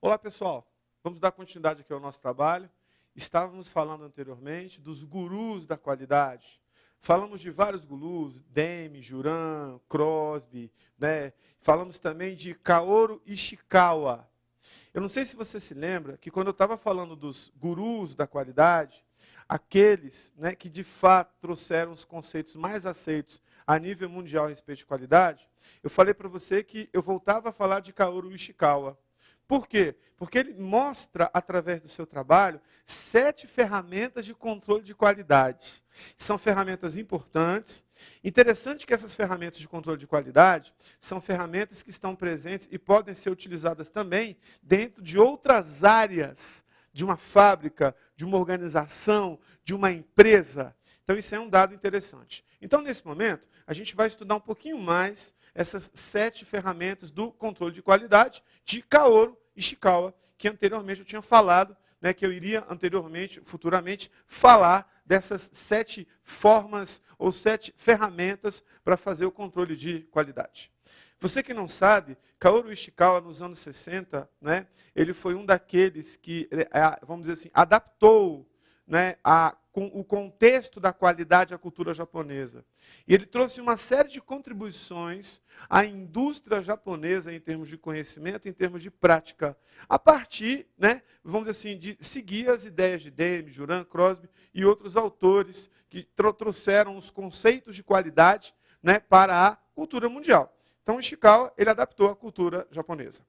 Olá, pessoal. Vamos dar continuidade aqui ao nosso trabalho. Estávamos falando anteriormente dos gurus da qualidade. Falamos de vários gurus, Demme, Juran, Crosby, né? Falamos também de Kaoru Ishikawa. Eu não sei se você se lembra que quando eu estava falando dos gurus da qualidade, aqueles, né, que de fato trouxeram os conceitos mais aceitos a nível mundial a respeito de qualidade, eu falei para você que eu voltava a falar de Kaoru Ishikawa. Por quê? Porque ele mostra, através do seu trabalho, 7 ferramentas de controle de qualidade. São ferramentas importantes. Interessante que essas ferramentas de controle de qualidade são ferramentas que estão presentes e podem ser utilizadas também dentro de outras áreas de uma fábrica, de uma organização, de uma empresa. Então, isso é um dado interessante. Então, nesse momento, a gente vai estudar um pouquinho mais essas 7 ferramentas do controle de qualidade de Kaoru Ishikawa, que anteriormente eu tinha falado, né, que eu iria anteriormente, futuramente, falar dessas 7 formas ou 7 ferramentas para fazer o controle de qualidade. Você que não sabe, Kaoru Ishikawa, nos anos 60, né, ele foi um daqueles que, vamos dizer assim, adaptou, né, o contexto da qualidade à cultura japonesa. E ele trouxe uma série de contribuições à indústria japonesa em termos de conhecimento, em termos de prática, a partir, né, vamos dizer assim, de seguir as ideias de Demme, Juran, Crosby e outros autores que trouxeram os conceitos de qualidade, né, para a cultura mundial. Então, Ishikawa, ele adaptou a cultura japonesa.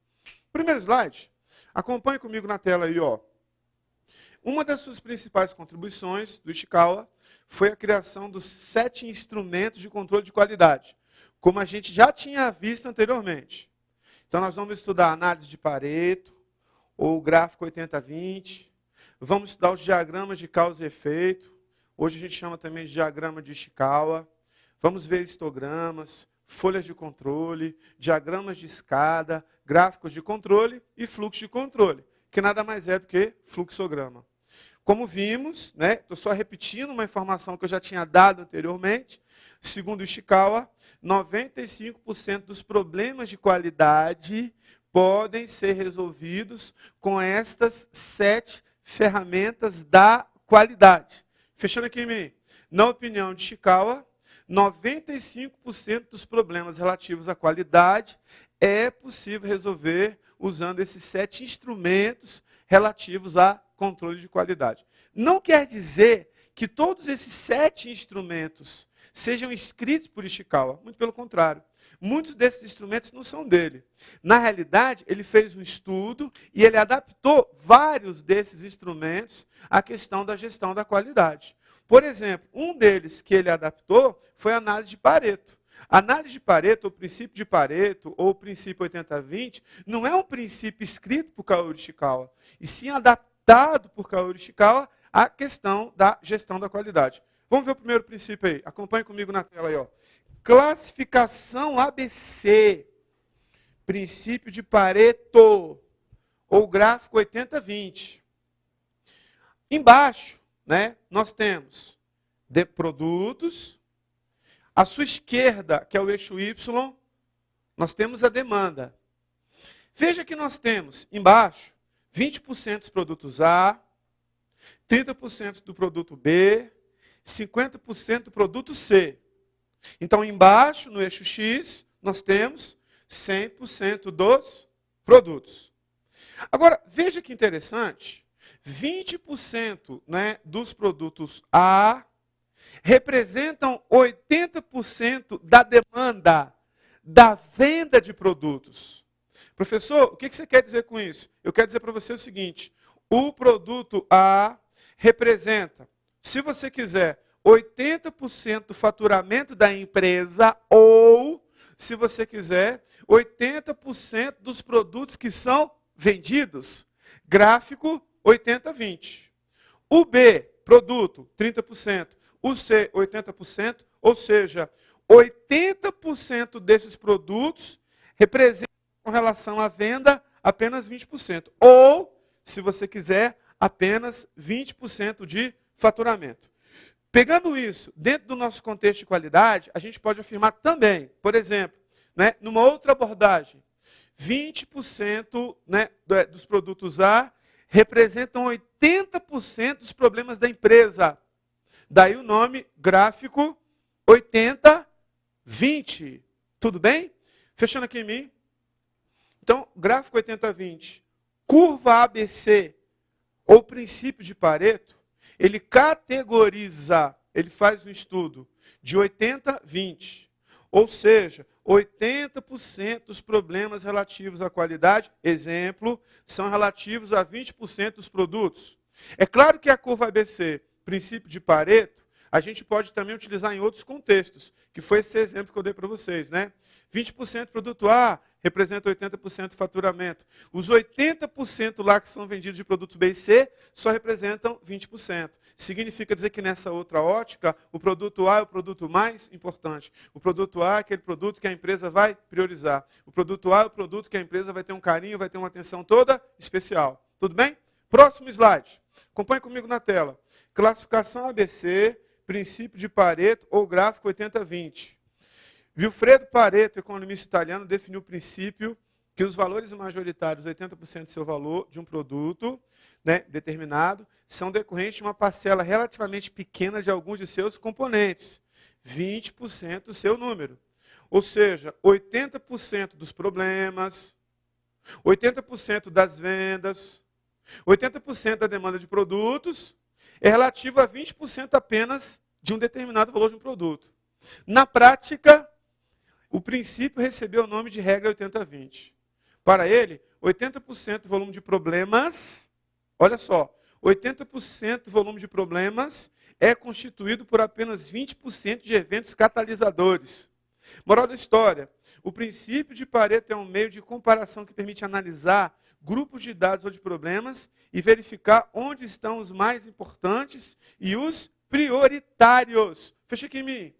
Primeiro slide, acompanhe comigo na tela aí, ó. Uma das suas principais contribuições do Ishikawa foi a criação dos 7 instrumentos de controle de qualidade, como a gente já tinha visto anteriormente. Então, nós vamos estudar a análise de Pareto, ou o gráfico 80-20, vamos estudar os diagramas de causa e efeito, hoje a gente chama também de diagrama de Ishikawa, vamos ver histogramas, folhas de controle, diagramas de escada, gráficos de controle e fluxo de controle, que nada mais é do que fluxograma. Como vimos, né, estou só repetindo uma informação que eu já tinha dado anteriormente, segundo Ishikawa, 95% dos problemas de qualidade podem ser resolvidos com estas 7 ferramentas da qualidade. Fechando aqui em mim, na opinião de Ishikawa, 95% dos problemas relativos à qualidade é possível resolver usando esses 7 instrumentos relativos a controle de qualidade. Não quer dizer que todos esses 7 instrumentos sejam escritos por Ishikawa, muito pelo contrário. Muitos desses instrumentos não são dele. Na realidade, ele fez um estudo e ele adaptou vários desses instrumentos à questão da gestão da qualidade. Por exemplo, um deles que ele adaptou foi a análise de Pareto. A análise de Pareto, ou princípio de Pareto, ou o princípio 80-20, não é um princípio escrito por Kaoru Ishikawa, e sim adaptado por Kaoru Ishikawa à questão da gestão da qualidade. Vamos ver o primeiro princípio aí. Acompanhe comigo na tela aí, ó. Classificação ABC. Princípio de Pareto, ou gráfico 80-20. Embaixo, né, nós temos de produtos. À sua esquerda, que é o eixo Y, nós temos a demanda. Veja que nós temos embaixo 20% dos produtos A, 30% do produto B, 50% do produto C. Então, embaixo, no eixo X, nós temos 100% dos produtos. Agora, veja que interessante, 20%, né, dos produtos A representam 80% da demanda, da venda de produtos. Professor, o que você quer dizer com isso? Eu quero dizer para você o seguinte, o produto A representa, se você quiser, 80% do faturamento da empresa ou, se você quiser, 80% dos produtos que são vendidos. Gráfico 80-20. O B, produto, 30%. O C, 80%. Ou seja, 80% desses produtos representam, com relação à venda, apenas 20%. Ou, se você quiser, apenas 20% de faturamento. Pegando isso dentro do nosso contexto de qualidade, a gente pode afirmar também, por exemplo, né, numa outra abordagem, 20%, né, dos produtos A representam 80% dos problemas da empresa. Daí o nome gráfico 80-20. Tudo bem? Fechando aqui em mim. Então, gráfico 80-20. Curva ABC, ou princípio de Pareto, ele categoriza, ele faz um estudo de 80-20. Ou seja, 80% dos problemas relativos à qualidade, exemplo, são relativos a 20% dos produtos. É claro que a curva ABC, princípio de Pareto, a gente pode também utilizar em outros contextos, que foi esse exemplo que eu dei para vocês, né? 20% produto A representa 80% do faturamento. Os 80% lá que são vendidos de produto B e C só representam 20%. Significa dizer que nessa outra ótica, o produto A é o produto mais importante. O produto A é aquele produto que a empresa vai priorizar. O produto A é o produto que a empresa vai ter um carinho, vai ter uma atenção toda especial. Tudo bem? Próximo slide. Acompanhe comigo na tela. Classificação ABC, princípio de Pareto ou gráfico 80-20. Vilfredo Pareto, economista italiano, definiu o princípio que os valores majoritários, 80% do seu valor de um produto, né, determinado, são decorrentes de uma parcela relativamente pequena de alguns de seus componentes, 20% do seu número. Ou seja, 80% dos problemas, 80% das vendas, 80% da demanda de produtos é relativo a 20% apenas de um determinado valor de um produto. Na prática, o princípio recebeu o nome de regra 80-20. Para ele, 80% do volume de problemas, olha só, 80% do volume de problemas é constituído por apenas 20% de eventos catalisadores. Moral da história, o princípio de Pareto é um meio de comparação que permite analisar grupos de dados ou de problemas e verificar onde estão os mais importantes e os prioritários. Fecha aqui em mim.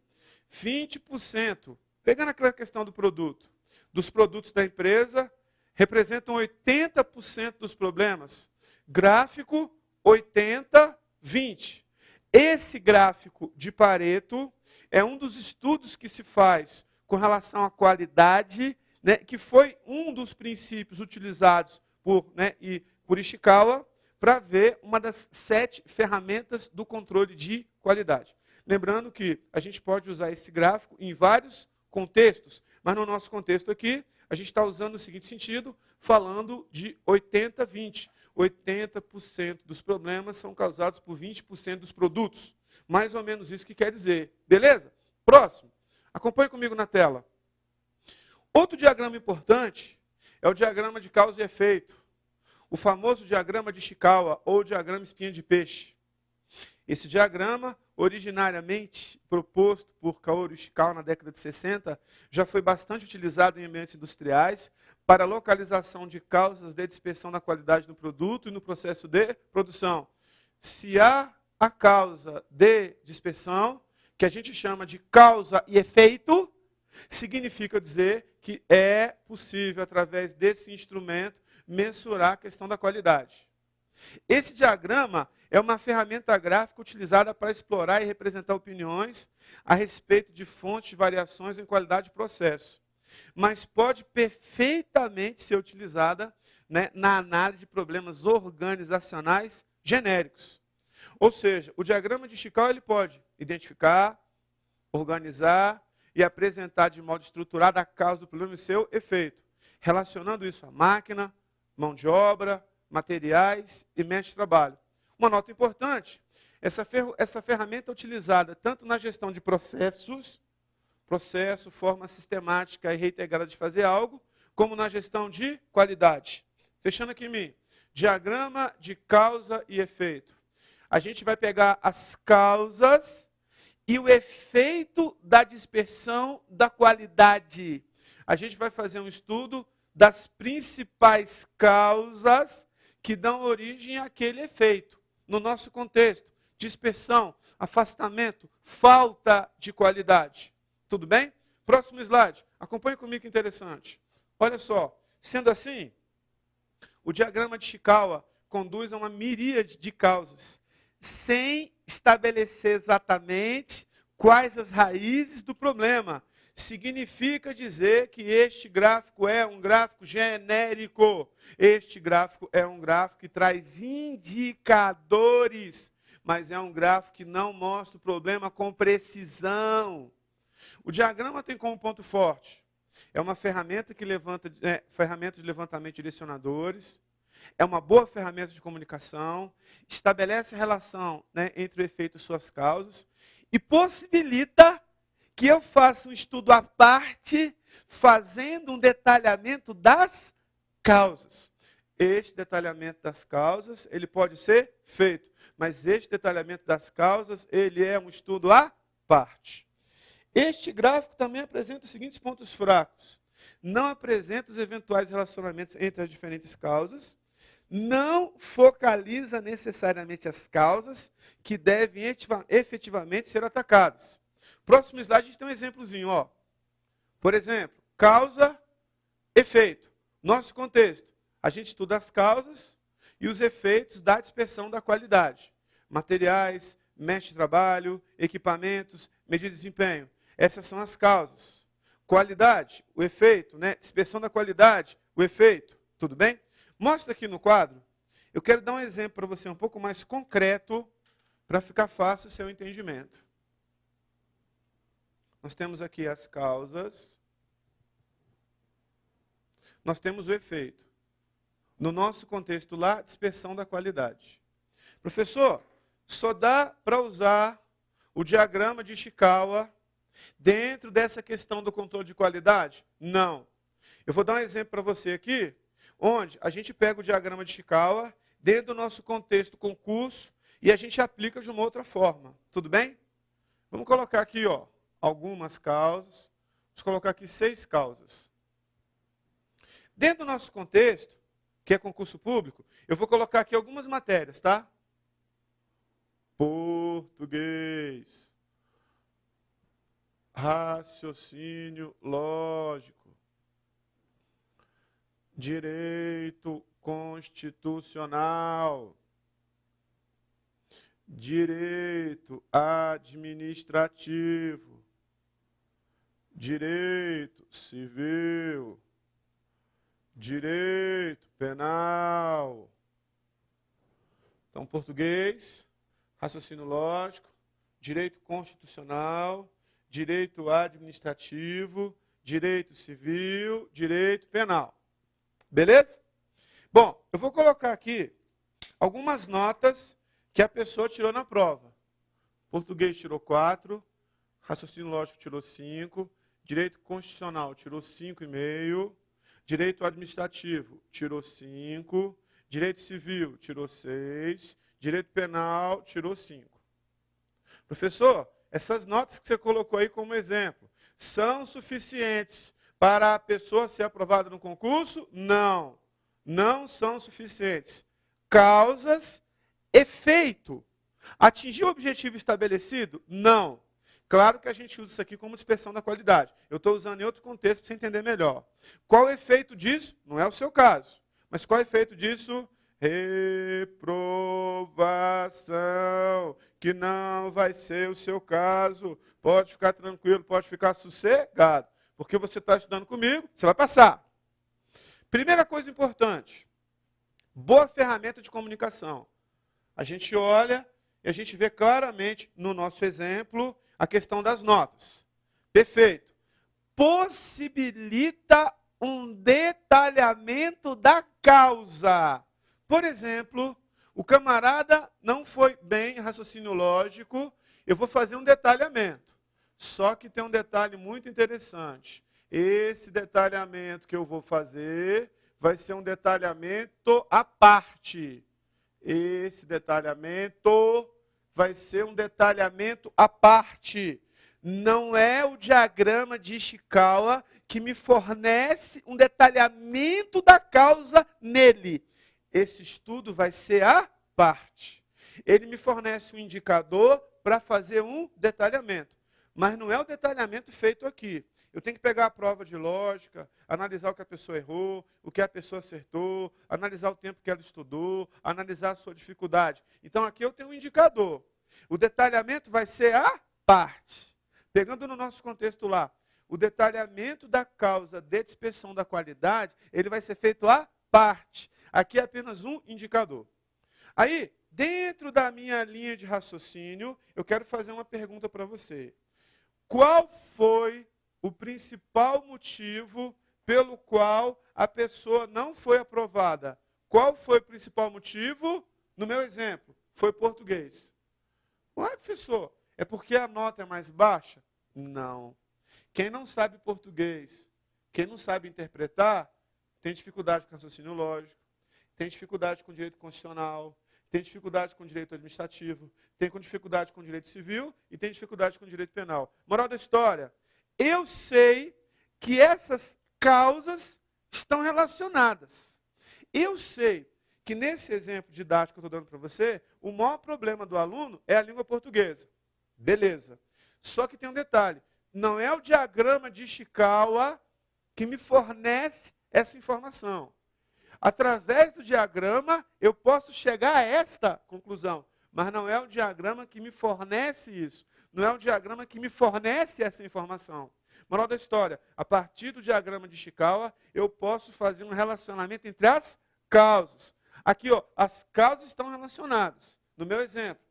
20%. Pegando aquela questão do produto, dos produtos da empresa, representam 80% dos problemas. Gráfico 80-20. Esse gráfico de Pareto é um dos estudos que se faz com relação à qualidade, né, que foi um dos princípios utilizados por Ishikawa para ver uma das 7 ferramentas do controle de qualidade. Lembrando que a gente pode usar esse gráfico em vários contextos, mas no nosso contexto aqui, a gente está usando no seguinte sentido, falando de 80-20. 80% dos problemas são causados por 20% dos produtos. Mais ou menos isso que quer dizer. Beleza? Próximo. Acompanhe comigo na tela. Outro diagrama importante é o diagrama de causa e efeito. O famoso diagrama de Ishikawa, ou diagrama espinha de peixe. Esse diagrama, originariamente proposto por Kaoru Ishikawa na década de 60, já foi bastante utilizado em ambientes industriais para a localização de causas de dispersão da qualidade do produto e no processo de produção. Se há a causa de dispersão, que a gente chama de causa e efeito, significa dizer que é possível, através desse instrumento, mensurar a questão da qualidade. Esse diagrama é uma ferramenta gráfica utilizada para explorar e representar opiniões a respeito de fontes de variações em qualidade de processo, mas pode perfeitamente ser utilizada, né, na análise de problemas organizacionais genéricos. Ou seja, o diagrama de Ishikawa ele pode identificar, organizar e apresentar de modo estruturado a causa do problema e seu efeito, relacionando isso à máquina, mão de obra, materiais e meios de trabalho. Uma nota importante, essa ferramenta é utilizada tanto na gestão de processos, forma sistemática e reiterada de fazer algo, como na gestão de qualidade. Fechando aqui em mim, diagrama de causa e efeito. A gente vai pegar as causas e o efeito da dispersão da qualidade. A gente vai fazer um estudo das principais causas que dão origem àquele efeito. No nosso contexto, dispersão, afastamento, falta de qualidade. Tudo bem? Próximo slide. Acompanhe comigo que interessante. Olha só, sendo assim, o diagrama de Ishikawa conduz a uma miríade de causas, sem estabelecer exatamente quais as raízes do problema. significa dizer que este gráfico é um gráfico genérico. Este gráfico é um gráfico que traz indicadores, mas é um gráfico que não mostra o problema com precisão. O diagrama tem como ponto forte. É uma ferramenta que levanta, ferramenta de levantamento de direcionadores. É uma boa ferramenta de comunicação. Estabelece a relação, entre o efeito e suas causas. E possibilita que eu faça um estudo à parte, fazendo um detalhamento das causas. Este detalhamento das causas, ele pode ser feito. Mas este detalhamento das causas, ele é um estudo à parte. Este gráfico também apresenta os seguintes pontos fracos. Não apresenta os eventuais relacionamentos entre as diferentes causas. Não focaliza necessariamente as causas que devem efetivamente ser atacadas. Próximo slide, a gente tem um exemplozinho. Ó. Por exemplo, causa, efeito. Nosso contexto, a gente estuda as causas e os efeitos da dispersão da qualidade. Materiais, mestre de trabalho, equipamentos, medida de desempenho. Essas são as causas. Qualidade, o efeito, dispersão da qualidade, o efeito. Tudo bem? Mostra aqui no quadro. Eu quero dar um exemplo para você um pouco mais concreto, para ficar fácil o seu entendimento. Nós temos aqui as causas. Nós temos o efeito. No nosso contexto lá, dispersão da qualidade. Professor, só dá para usar o diagrama de Ishikawa dentro dessa questão do controle de qualidade? Não. Eu vou dar um exemplo para você aqui, onde a gente pega o diagrama de Ishikawa dentro do nosso contexto concurso e a gente aplica de uma outra forma. Tudo bem? Vamos colocar aqui, algumas causas. Vamos colocar aqui 6 causas. Dentro do nosso contexto, que é concurso público, eu vou colocar aqui algumas matérias, tá? Português. Raciocínio lógico. Direito constitucional. Direito administrativo. Direito civil. Direito penal. Então, português, raciocínio lógico, direito constitucional, direito administrativo, direito civil, direito penal. Beleza? Bom, eu vou colocar aqui algumas notas que a pessoa tirou na prova. Português tirou 4, raciocínio lógico tirou 5, direito constitucional tirou 5,5, direito administrativo tirou 5, direito civil tirou 6, direito penal tirou 5. Professor, essas notas que você colocou aí como exemplo, são suficientes para a pessoa ser aprovada no concurso? Não, não são suficientes. Causas, efeito. Atingiu o objetivo estabelecido? Não. Claro que a gente usa isso aqui como dispersão da qualidade. Eu estou usando em outro contexto para você entender melhor. Qual o efeito disso? Não é o seu caso. Mas qual é o efeito disso? Reprovação, que não vai ser o seu caso. Pode ficar tranquilo, pode ficar sossegado. Porque você está estudando comigo, você vai passar. Primeira coisa importante, boa ferramenta de comunicação. A gente olha e a gente vê claramente no nosso exemplo a questão das notas. Perfeito. Possibilita um detalhamento da causa. Por exemplo, o camarada não foi bem em raciocínio lógico, eu vou fazer um detalhamento. Só que tem um detalhe muito interessante. Esse detalhamento que eu vou fazer vai ser um detalhamento à parte. Esse detalhamento vai ser um detalhamento à parte. Não é o diagrama de Ishikawa que me fornece um detalhamento da causa nele. Esse estudo vai ser à parte. Ele me fornece um indicador para fazer um detalhamento. Mas não é o detalhamento feito aqui. Eu tenho que pegar a prova de lógica, analisar o que a pessoa errou, o que a pessoa acertou, analisar o tempo que ela estudou, analisar a sua dificuldade. Então aqui eu tenho um indicador. O detalhamento vai ser à parte. Pegando no nosso contexto lá, o detalhamento da causa de dispersão da qualidade, ele vai ser feito à parte. Aqui é apenas um indicador. Aí, dentro da minha linha de raciocínio, eu quero fazer uma pergunta para você. Qual foi o principal motivo pelo qual a pessoa não foi aprovada? Qual foi o principal motivo? No meu exemplo, foi português. Ué, professor, é porque a nota é mais baixa? Não. Quem não sabe português, quem não sabe interpretar, tem dificuldade com raciocínio lógico, tem dificuldade com direito constitucional, tem dificuldade com direito administrativo, tem dificuldade com direito civil e tem dificuldade com direito penal. Moral da história, eu sei que essas causas estão relacionadas. Eu sei que nesse exemplo didático que eu estou dando para você, o maior problema do aluno é a língua portuguesa. Beleza. Só que tem um detalhe, não é o diagrama de Ishikawa que me fornece essa informação. Através do diagrama, eu posso chegar a esta conclusão, mas não é o diagrama que me fornece isso. Não é o diagrama que me fornece essa informação. Moral da história, a partir do diagrama de Ishikawa, eu posso fazer um relacionamento entre as causas. Aqui, ó, as causas estão relacionadas. No meu exemplo,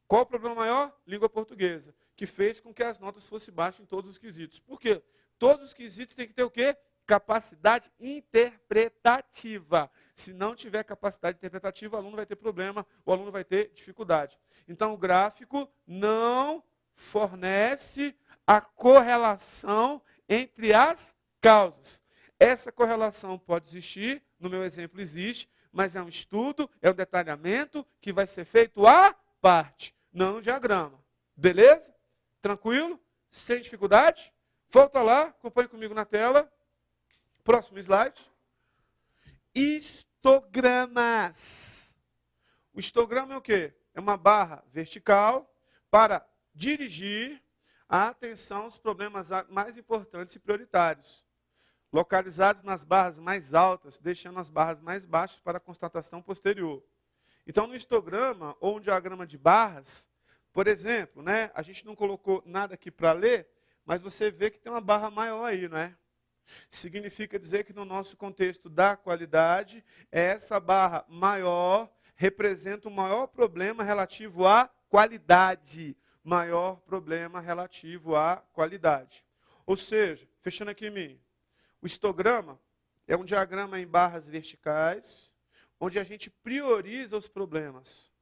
qual o problema maior? Língua portuguesa, que fez com que as notas fossem baixas em todos os quesitos. Por quê? Todos os quesitos têm que ter o quê? Capacidade interpretativa. Se não tiver capacidade interpretativa, o aluno vai ter problema, o aluno vai ter dificuldade. Então, o gráfico não fornece a correlação entre as causas. Essa correlação pode existir, no meu exemplo existe, mas é um estudo, é um detalhamento que vai ser feito à parte, não no diagrama. Beleza? Tranquilo? Sem dificuldade? Volta lá, acompanhe comigo na tela. Próximo slide. Histogramas. O histograma é o quê? É uma barra vertical para dirigir a atenção aos problemas mais importantes e prioritários, localizados nas barras mais altas, deixando as barras mais baixas para a constatação posterior. Então, no histograma, ou um diagrama de barras, por exemplo, né, a gente não colocou nada aqui para ler, mas você vê que tem uma barra maior aí, não é? Significa dizer que no nosso contexto da qualidade, essa barra maior representa o maior problema relativo à qualidade. Maior problema relativo à qualidade. Ou seja, fechando aqui em mim, o histograma é um diagrama em barras verticais, onde a gente prioriza os problemas.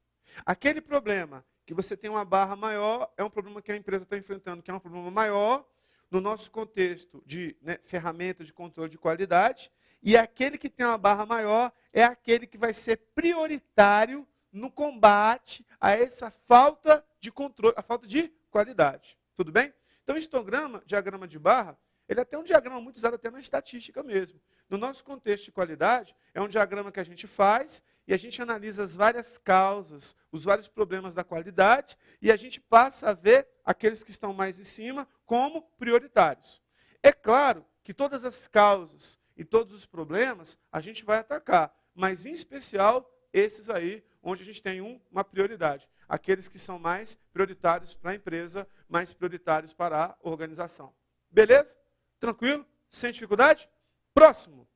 Aquele problema que você tem uma barra maior, é um problema que a empresa está enfrentando, que é um problema maior, no nosso contexto de ferramentas de controle de qualidade, e aquele que tem uma barra maior é aquele que vai ser prioritário no combate a essa falta de controle, a falta de qualidade. Tudo bem? Então, o histograma, diagrama de barra, ele é até um diagrama muito usado até na estatística mesmo. No nosso contexto de qualidade, é um diagrama que a gente faz e a gente analisa as várias causas, os vários problemas da qualidade e a gente passa a ver aqueles que estão mais em cima como prioritários. É claro que todas as causas e todos os problemas a gente vai atacar, mas em especial esses aí onde a gente tem uma prioridade. Aqueles que são mais prioritários para a empresa, mais prioritários para a organização. Beleza? Tranquilo? Sem dificuldade? Próximo.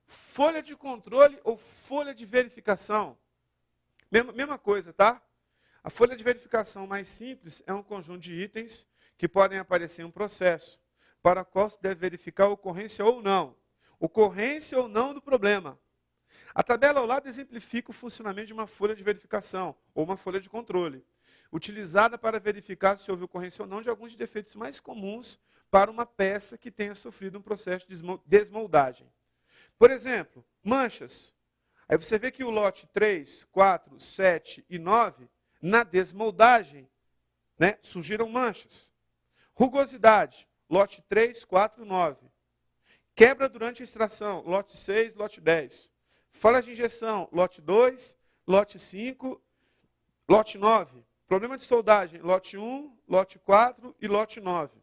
Folha de controle ou folha de verificação. Mesma coisa, tá? A folha de verificação mais simples é um conjunto de itens que podem aparecer em um processo, para o qual se deve verificar a ocorrência ou não. Ocorrência ou não do problema. A tabela ao lado exemplifica o funcionamento de uma folha de verificação, ou uma folha de controle, utilizada para verificar se houve ocorrência ou não de alguns defeitos mais comuns para uma peça que tenha sofrido um processo de desmoldagem. Por exemplo, manchas. Aí você vê que o lote 3, 4, 7 e 9, na desmoldagem, né, surgiram manchas. Rugosidade, lote 3, 4 e 9. Quebra durante a extração, lote 6, lote 10. Falha de injeção, lote 2, lote 5, lote 9. Problema de soldagem, lote 1, lote 4 e lote 9.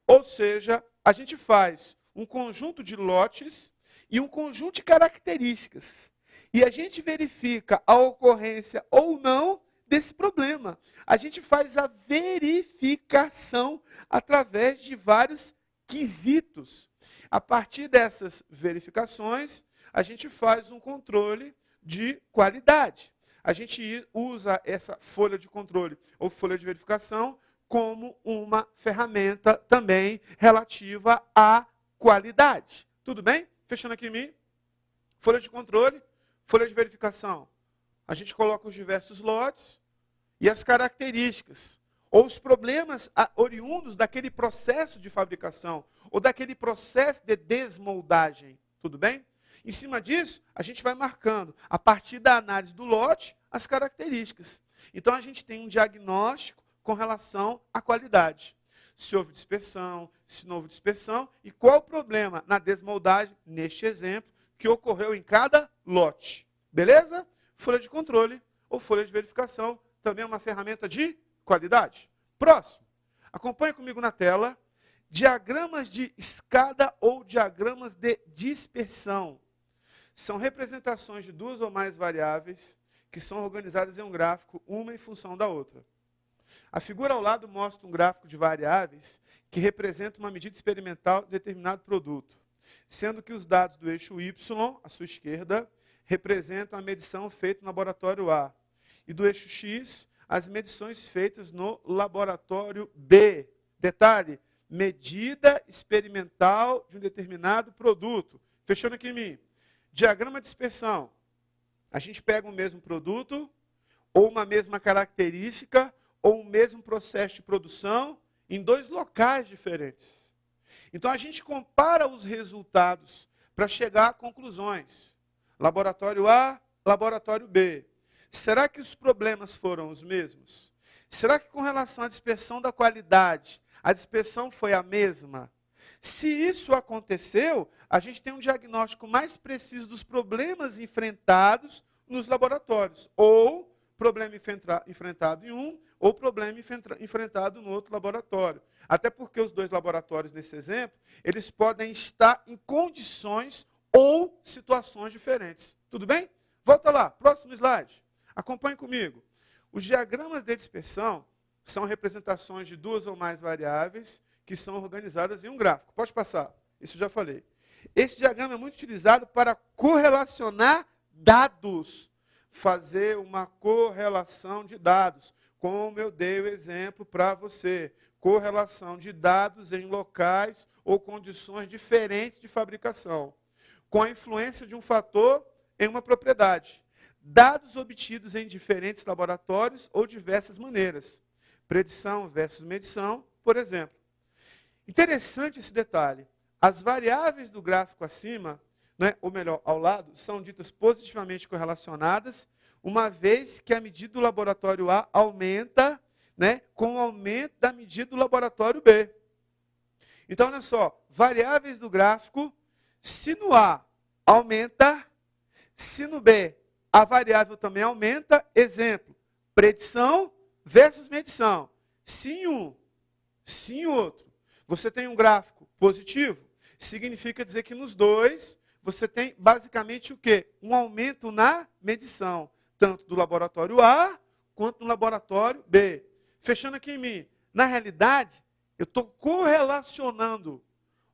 Ou seja, a gente faz um conjunto de lotes e um conjunto de características. E a gente verifica a ocorrência ou não desse problema. A gente faz a verificação através de vários quesitos. A partir dessas verificações, a gente faz um controle de qualidade. A gente usa essa folha de controle ou folha de verificação como uma ferramenta também relativa à qualidade. Tudo bem? Fechando aqui em mim. Folha de controle, folha de verificação. A gente coloca os diversos lotes e as características, ou os problemas oriundos daquele processo de fabricação, ou daquele processo de desmoldagem. Tudo bem? Em cima disso, a gente vai marcando, a partir da análise do lote, as características. Então, a gente tem um diagnóstico com relação à qualidade. Se houve dispersão, se não houve dispersão, e qual o problema na desmoldagem, neste exemplo, que ocorreu em cada lote. Beleza? Folha de controle ou folha de verificação também é uma ferramenta de qualidade. Próximo. Acompanhe comigo na tela. Diagramas de escada ou diagramas de dispersão. São representações de duas ou mais variáveis que são organizadas em um gráfico, uma em função da outra. A figura ao lado mostra um gráfico de variáveis que representa uma medida experimental de determinado produto, sendo que os dados do eixo Y, à sua esquerda, representam a medição feita no laboratório A, e do eixo X, as medições feitas no laboratório B. Detalhe, medida experimental de um determinado produto. Fechando aqui em mim. Diagrama de dispersão. A gente pega o mesmo produto, ou uma mesma característica, ou um mesmo processo de produção, em dois locais diferentes. Então, a gente compara os resultados para chegar a conclusões. Laboratório A, laboratório B. Será que os problemas foram os mesmos? Será que com relação à dispersão da qualidade, a dispersão foi a mesma? Se isso aconteceu, a gente tem um diagnóstico mais preciso dos problemas enfrentados nos laboratórios. Ou problema enfrentado em um, ou problema enfrentado no outro laboratório. Até porque os dois laboratórios, nesse exemplo, eles podem estar em condições ou situações diferentes. Tudo bem? Volta lá, próximo slide. Acompanhe comigo. Os diagramas de dispersão são representações de duas ou mais variáveis que são organizadas em um gráfico. Pode passar, isso eu já falei. Esse diagrama é muito utilizado para correlacionar dados, fazer uma correlação de dados, como eu dei o exemplo para você. Correlação de dados em locais ou condições diferentes de fabricação, com a influência de um fator em uma propriedade. Dados obtidos em diferentes laboratórios ou diversas maneiras. Predição versus medição, por exemplo. Interessante esse detalhe. As variáveis do gráfico acima, né, ou melhor, ao lado, são ditas positivamente correlacionadas, uma vez que a medida do laboratório A aumenta, né, com o aumento da medida do laboratório B. Então, olha só, variáveis do gráfico, se no A aumenta, se no B a variável também aumenta, exemplo, predição versus medição. Se em um, se em outro, você tem um gráfico positivo, significa dizer que nos dois você tem basicamente o quê? Um aumento na medição, tanto do laboratório A quanto no laboratório B. Fechando aqui em mim, na realidade, eu estou correlacionando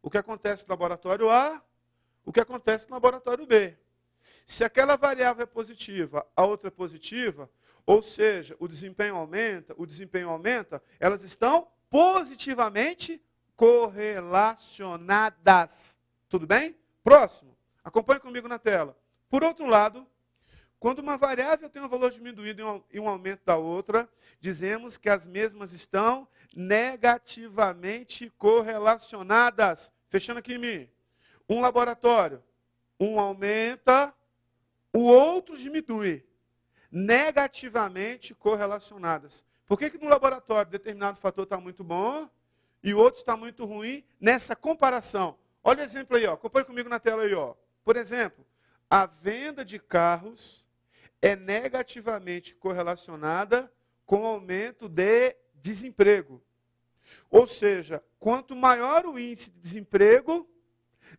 o que acontece no laboratório A, o que acontece no laboratório B. Se aquela variável é positiva, a outra é positiva, ou seja, o desempenho aumenta, elas estão positivamente correlacionadas. Tudo bem? Próximo. Acompanhe comigo na tela. Por outro lado, quando uma variável tem um valor diminuído e um aumento da outra, dizemos que as mesmas estão negativamente correlacionadas. Fechando aqui em mim. Um laboratório, um aumenta, o outro diminui. Negativamente correlacionadas. Por que no laboratório determinado fator está muito bom e o outro está muito ruim nessa comparação? Olha o exemplo aí, ó. Acompanhe comigo na tela aí, ó. Por exemplo, a venda de carros é negativamente correlacionada com o aumento de desemprego. Ou seja, quanto maior o índice de desemprego,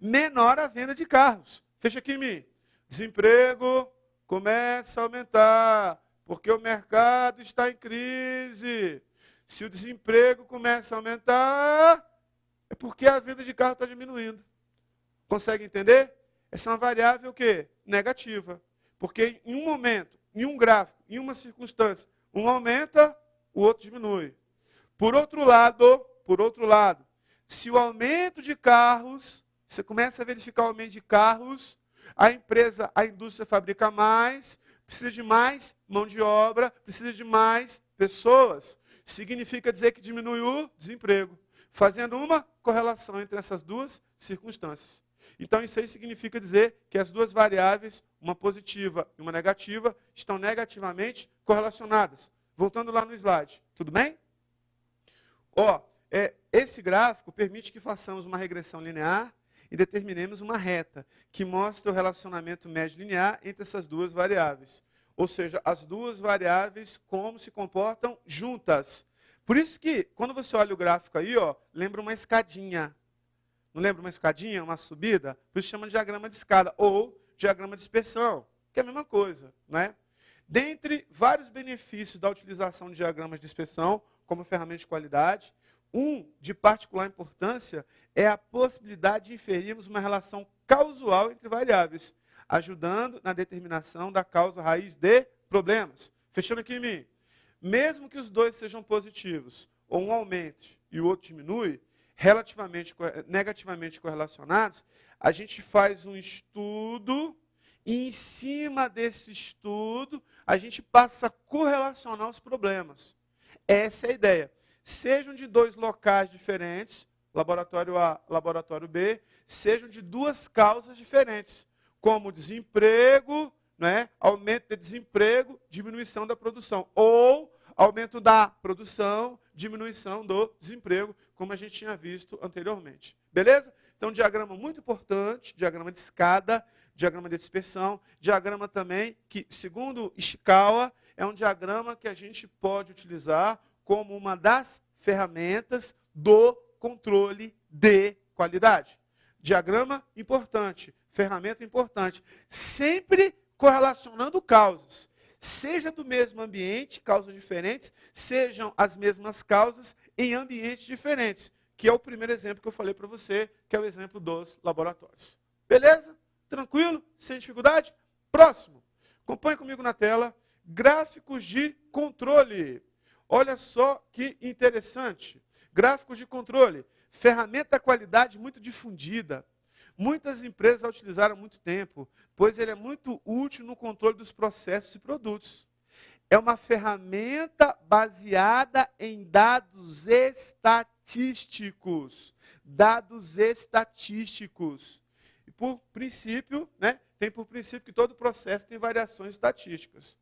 menor a venda de carros. Fecha aqui em mim. Desemprego começa a aumentar, porque o mercado está em crise. Se o desemprego começa a aumentar, É porque a venda de carro está diminuindo. Consegue entender? Essa é uma variável o quê? Negativa. Porque em um momento, em um gráfico, em uma circunstância, um aumenta, o outro diminui. Por outro lado, se o aumento de carros, você começa a verificar o aumento de carros, a indústria fabrica mais, precisa de mais mão de obra, precisa de mais pessoas. Significa dizer que diminui o desemprego, fazendo uma correlação entre essas duas circunstâncias. Então, isso aí significa dizer que as duas variáveis, uma positiva e uma negativa, estão negativamente correlacionadas. Voltando lá no slide, tudo bem? Esse gráfico permite que façamos uma regressão linear e determinemos uma reta, que mostra o relacionamento médio linear entre essas duas variáveis. Ou seja, as duas variáveis como se comportam juntas. Por isso que, quando você olha o gráfico aí, lembra uma escadinha. Não lembra uma escadinha, uma subida? Por isso chama de diagrama de escada ou diagrama de dispersão, que é a mesma coisa, né? Dentre vários benefícios da utilização de diagramas de dispersão como ferramenta de qualidade, um de particular importância é a possibilidade de inferirmos uma relação causal entre variáveis, ajudando na determinação da causa raiz de problemas. Fechando aqui em mim. Mesmo que os dois sejam positivos, ou um aumente e o outro diminui, negativamente correlacionados, a gente faz um estudo e, em cima desse estudo, a gente passa a correlacionar os problemas. Essa é a ideia. Sejam de dois locais diferentes, laboratório A, laboratório B, sejam de duas causas diferentes, como desemprego, né, aumento de desemprego, diminuição da produção, ou aumento da produção, diminuição do desemprego, como a gente tinha visto anteriormente. Beleza? Então, diagrama muito importante, diagrama de escada, diagrama de dispersão, diagrama também que, segundo Ishikawa, é um diagrama que a gente pode utilizar como uma das ferramentas do controle de qualidade. Diagrama importante, ferramenta importante, sempre correlacionando causas. Seja do mesmo ambiente, causas diferentes, sejam as mesmas causas em ambientes diferentes, que é o primeiro exemplo que eu falei para você, que é o exemplo dos laboratórios. Beleza? Tranquilo? Sem dificuldade? Próximo. Acompanhe comigo na tela. Gráficos de controle. Olha só que interessante. Gráficos de controle. Ferramenta da qualidade muito difundida. Muitas empresas a utilizaram há muito tempo, pois ele é muito útil no controle dos processos e produtos. É uma ferramenta baseada em dados estatísticos. Dados estatísticos. E por princípio, tem por princípio que todo processo tem variações estatísticas.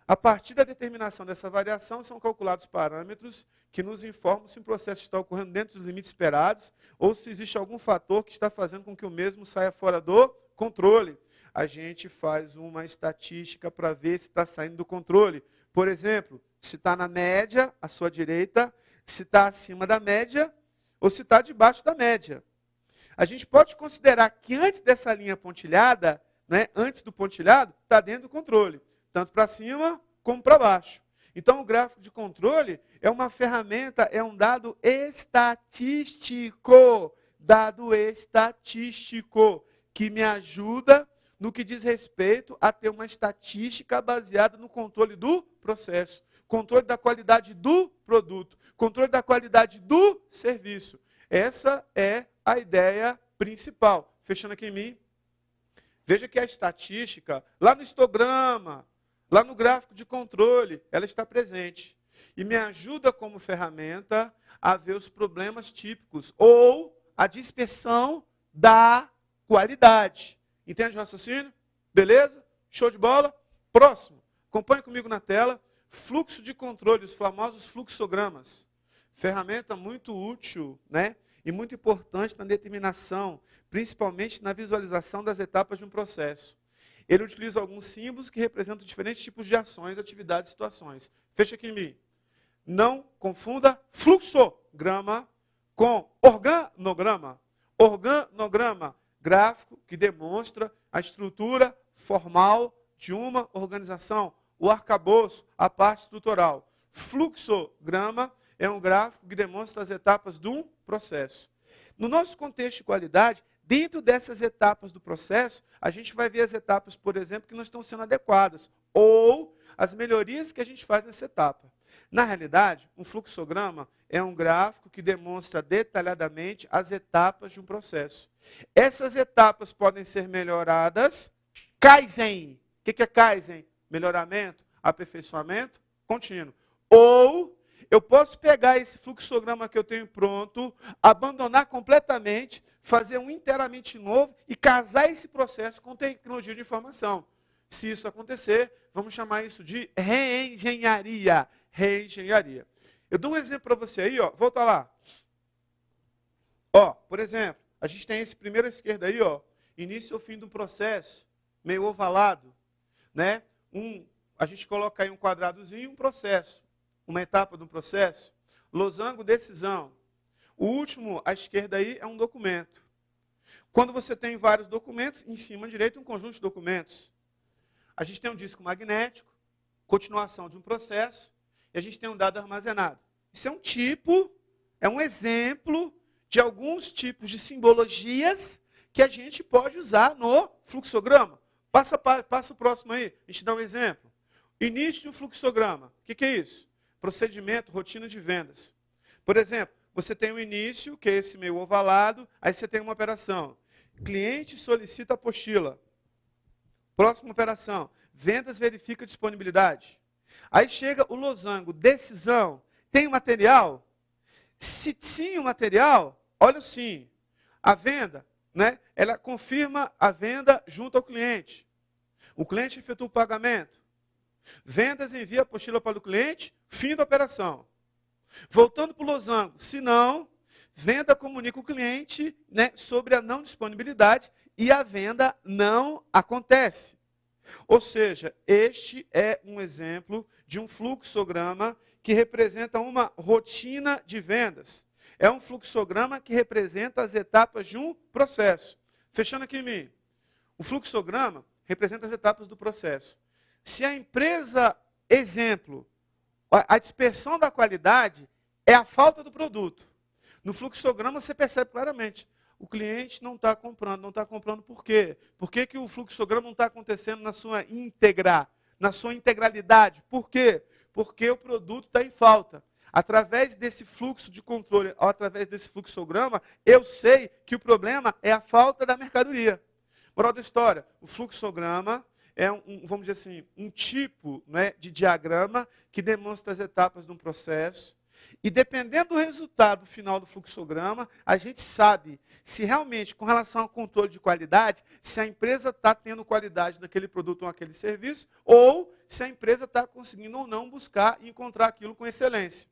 A partir da determinação dessa variação, são calculados parâmetros que nos informam se o processo está ocorrendo dentro dos limites esperados ou se existe algum fator que está fazendo com que o mesmo saia fora do controle. A gente faz uma estatística para ver se está saindo do controle. Por exemplo, se está na média, à sua direita, se está acima da média ou se está debaixo da média. A gente pode considerar que antes dessa linha pontilhada, antes do pontilhado, está dentro do controle. Tanto para cima como para baixo. Então, o gráfico de controle é uma ferramenta, é um dado estatístico. Dado estatístico, que me ajuda no que diz respeito a ter uma estatística baseada no controle do processo, controle da qualidade do produto, controle da qualidade do serviço. Essa é a ideia principal. Fechando aqui em mim. Veja que a estatística, lá no histograma, lá no gráfico de controle, ela está presente. E me ajuda como ferramenta a ver os problemas típicos ou a dispersão da qualidade. Entende o raciocínio? Beleza? Show de bola? Próximo. Acompanhe comigo na tela. Fluxo de controle, os famosos fluxogramas. Ferramenta muito útil, e muito importante na determinação, principalmente na visualização das etapas de um processo. Ele utiliza alguns símbolos que representam diferentes tipos de ações, atividades e situações. Fecha aqui em mim. Não confunda fluxograma com organograma. Organograma, gráfico que demonstra a estrutura formal de uma organização, o arcabouço, a parte estrutural. Fluxograma é um gráfico que demonstra as etapas de um processo. No nosso contexto de qualidade, dentro dessas etapas do processo, a gente vai ver as etapas, por exemplo, que não estão sendo adequadas, ou as melhorias que a gente faz nessa etapa. Na realidade, um fluxograma é um gráfico que demonstra detalhadamente as etapas de um processo. Essas etapas podem ser melhoradas. Kaizen. O que é Kaizen? Melhoramento, aperfeiçoamento contínuo. Ou eu posso pegar esse fluxograma que eu tenho pronto, abandonar completamente, fazer um inteiramente novo e casar esse processo com tecnologia de informação. Se isso acontecer, vamos chamar isso de reengenharia. Reengenharia. Eu dou um exemplo para você aí, ó. Volta lá. Ó, por exemplo, a gente tem esse primeiro à esquerda aí, ó. Início ou fim de um processo, meio ovalado, né? A gente coloca aí um quadradozinho, um processo. Uma etapa do processo. Losango, decisão. O último à esquerda aí é um documento. Quando você tem vários documentos, em cima à direita um conjunto de documentos. A gente tem um disco magnético, continuação de um processo, e a gente tem um dado armazenado. Isso é um tipo, é um exemplo de alguns tipos de simbologias que a gente pode usar no fluxograma. Passa o próximo aí, a gente dá um exemplo. Início de um fluxograma. O que é isso? Procedimento, rotina de vendas. Por exemplo, você tem o início, que é esse meio ovalado, aí você tem uma operação. Cliente solicita apostila. Próxima operação, vendas verifica disponibilidade. Aí chega o losango, decisão. Tem o material? Se sim o material, olha o sim. A venda, né, ela confirma a venda junto ao cliente. O cliente efetua o pagamento. Vendas envia a apostila para o cliente, fim da operação. Voltando para o losango, se não, venda comunica o cliente, né, sobre a não disponibilidade e a venda não acontece. Ou seja, este é um exemplo de um fluxograma que representa uma rotina de vendas. É um fluxograma que representa as etapas de um processo. Fechando aqui em mim. O fluxograma representa as etapas do processo. Se a empresa, exemplo, a dispersão da qualidade é a falta do produto. No fluxograma você percebe claramente. O cliente não está comprando. Não está comprando por quê? Por que que o fluxograma não está acontecendo na sua íntegra, na sua integralidade? Por quê? Porque o produto está em falta. Através desse fluxo de controle, ou através desse fluxograma, eu sei que o problema é a falta da mercadoria. Moral da história, o fluxograma é vamos dizer assim, um tipo, né, de diagrama que demonstra as etapas de um processo. E dependendo do resultado final do fluxograma, a gente sabe se realmente, com relação ao controle de qualidade, se a empresa está tendo qualidade naquele produto ou naquele serviço, ou se a empresa está conseguindo ou não buscar e encontrar aquilo com excelência.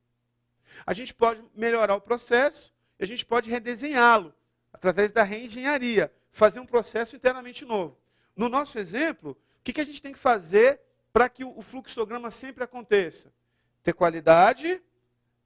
A gente pode melhorar o processo e a gente pode redesenhá-lo através da reengenharia, fazer um processo inteiramente novo. No nosso exemplo, o que a gente tem que fazer para que o fluxograma sempre aconteça? Ter qualidade,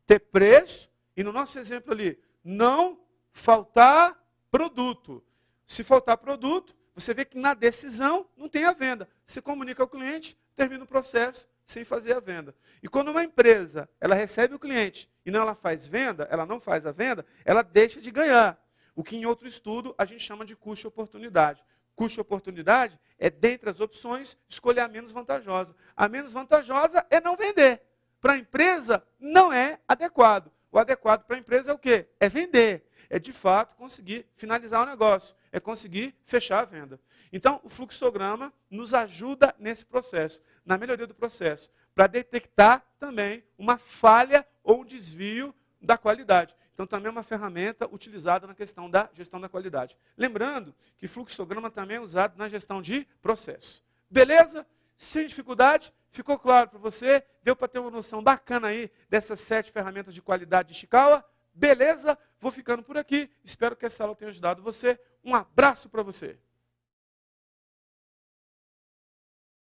ter preço e, no nosso exemplo ali, não faltar produto. Se faltar produto, você vê que na decisão não tem a venda. Você comunica ao cliente, termina o processo sem fazer a venda. E quando uma empresa ela recebe o cliente e não ela faz venda, ela não faz a venda, ela deixa de ganhar. O que em outro estudo a gente chama de custo-oportunidade. Custo-oportunidade é, dentre as opções, escolher a menos vantajosa. A menos vantajosa é não vender. Para a empresa, não é adequado. O adequado para a empresa é o quê? É vender. É, de fato, conseguir finalizar o negócio. É conseguir fechar a venda. Então, o fluxograma nos ajuda nesse processo, na melhoria do processo, para detectar também uma falha ou um desvio da qualidade. Então, também é uma ferramenta utilizada na questão da gestão da qualidade. Lembrando que fluxograma também é usado na gestão de processo. Beleza? Sem dificuldade? Ficou claro para você? Deu para ter uma noção bacana aí dessas 7 ferramentas de qualidade de Ishikawa? Beleza? Vou ficando por aqui. Espero que essa aula tenha ajudado você. Um abraço para você.